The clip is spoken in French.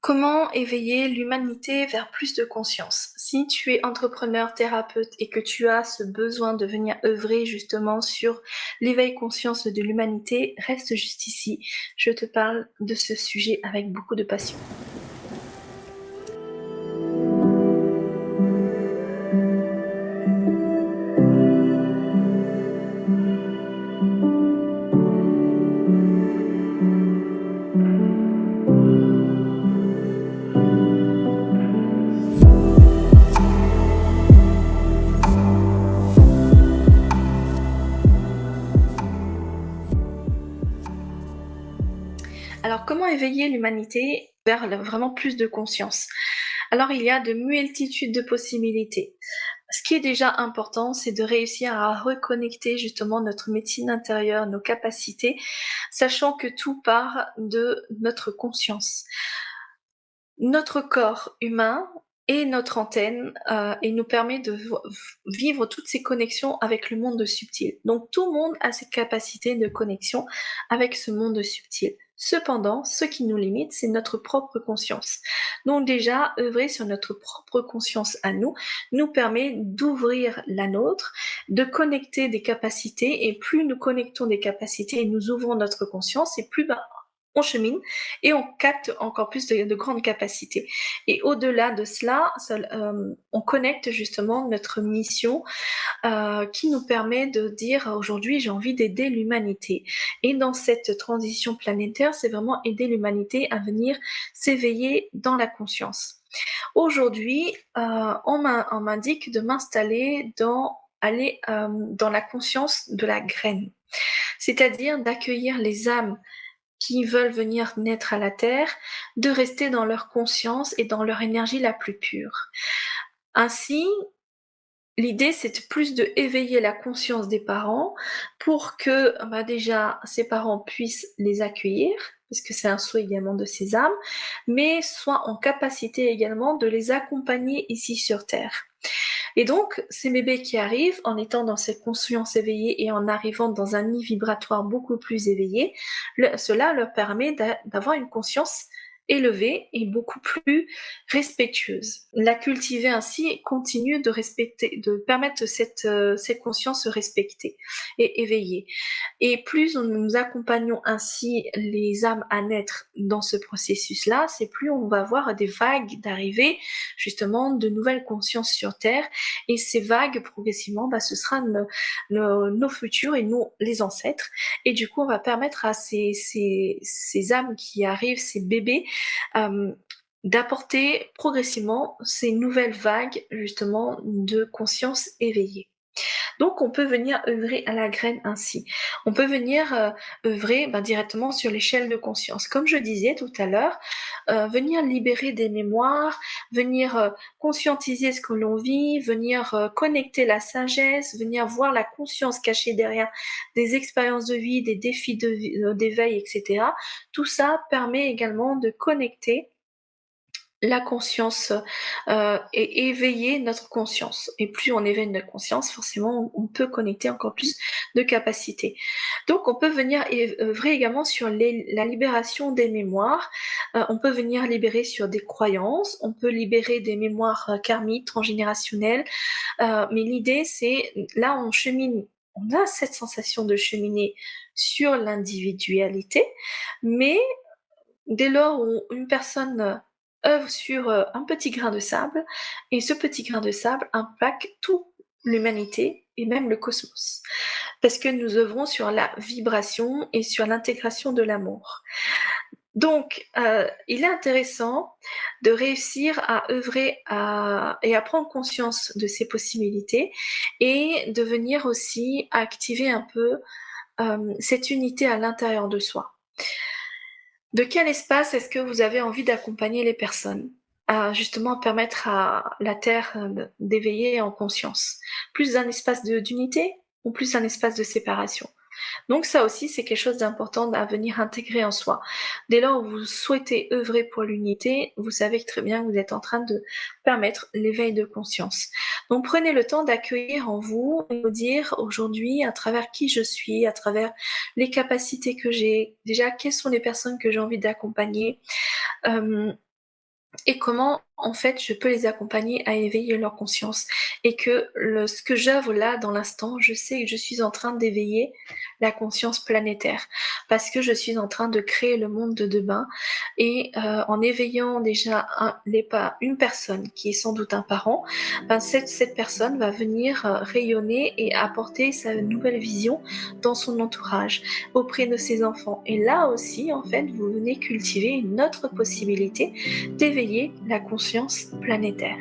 Comment éveiller l'humanité vers plus de conscience? Si tu es entrepreneur, thérapeute et que tu as ce besoin de venir œuvrer justement sur l'éveil conscience de l'humanité, reste juste ici. Je te parle de ce sujet avec beaucoup de passion. Alors, comment éveiller l'humanité vers vraiment plus de conscience? Alors, il y a de multitudes de possibilités. Ce qui est déjà important, c'est de réussir à reconnecter justement notre médecine intérieure, nos capacités, sachant que tout part de notre conscience. Notre corps humain est notre antenne et nous permet de vivre toutes ces connexions avec le monde subtil. Donc tout le monde a cette capacité de connexion avec ce monde subtil. Cependant, ce qui nous limite, c'est notre propre conscience. Donc déjà, œuvrer sur notre propre conscience à nous nous permet d'ouvrir la nôtre, de connecter des capacités, et plus nous connectons des capacités et nous ouvrons notre conscience, et plus on chemine et on capte encore plus de grandes capacités. Et au-delà de cela, on connecte justement notre mission qui nous permet de dire aujourd'hui j'ai envie d'aider l'humanité. Et dans cette transition planétaire, c'est vraiment aider l'humanité à venir s'éveiller dans la conscience. Aujourd'hui, on m'indique de m'installer dans la conscience de la graine, c'est-à-dire d'accueillir les âmes qui veulent venir naître à la Terre, de rester dans leur conscience et dans leur énergie la plus pure. Ainsi, l'idée, c'est plus de éveiller la conscience des parents pour que déjà ces parents puissent les accueillir, parce que c'est un souhait également de ces âmes, mais soient en capacité également de les accompagner ici sur Terre. Et donc, ces bébés qui arrivent en étant dans cette conscience éveillée et en arrivant dans un nid vibratoire beaucoup plus éveillé, cela leur permet d'avoir une conscience élevée et beaucoup plus respectueuse. La cultiver ainsi continue de respecter, de permettre cette conscience respectée et éveillée. Et plus nous accompagnons ainsi les âmes à naître dans ce processus-là, c'est plus on va avoir des vagues d'arrivée justement de nouvelles consciences sur Terre, et ces vagues progressivement ce sera nos futurs et nous les ancêtres, et du coup on va permettre à ces âmes qui arrivent, ces bébés, d'apporter progressivement ces nouvelles vagues justement de conscience éveillée. Donc on peut venir œuvrer à la graine ainsi. On peut venir œuvrer directement sur l'échelle de conscience. Comme je disais tout à l'heure, venir libérer des mémoires, venir conscientiser ce que l'on vit, venir connecter la sagesse, venir voir la conscience cachée derrière des expériences de vie, des défis d'éveil, etc. Tout ça permet également de connecter la conscience et éveiller notre conscience. Et plus on éveille notre conscience, forcément, on peut connecter encore plus de capacités. Donc, on peut venir œuvrer également sur la libération des mémoires. On peut venir libérer sur des croyances. On peut libérer des mémoires karmiques, transgénérationnelles. Mais l'idée, c'est, là, on chemine. On a cette sensation de cheminer sur l'individualité, mais dès lors où une personne œuvre sur un petit grain de sable, et ce petit grain de sable impacte toute l'humanité et même le cosmos. Parce que nous œuvrons sur la vibration et sur l'intégration de l'amour. Donc, il est intéressant de réussir à œuvrer et à prendre conscience de ces possibilités, et de venir aussi activer un peu cette unité à l'intérieur de soi. De quel espace est-ce que vous avez envie d'accompagner les personnes à justement permettre à la Terre d'éveiller en conscience? Plus d'un espace d'unité ou plus un espace de séparation? Donc ça aussi, c'est quelque chose d'important à venir intégrer en soi. Dès lors où vous souhaitez œuvrer pour l'unité, vous savez très bien que vous êtes en train de permettre l'éveil de conscience. Donc prenez le temps d'accueillir en vous et vous dire aujourd'hui, à travers qui je suis, à travers les capacités que j'ai, déjà quelles sont les personnes que j'ai envie d'accompagner, et comment en fait je peux les accompagner à éveiller leur conscience et que ce que j'œuvre là dans l'instant, je sais que je suis en train d'éveiller la conscience planétaire parce que je suis en train de créer le monde de demain et en éveillant déjà une personne qui est sans doute un parent, ben cette personne va venir rayonner et apporter sa nouvelle vision dans son entourage auprès de ses enfants. Et là aussi, en fait, vous venez cultiver une autre possibilité d'éveiller la conscience planétaire.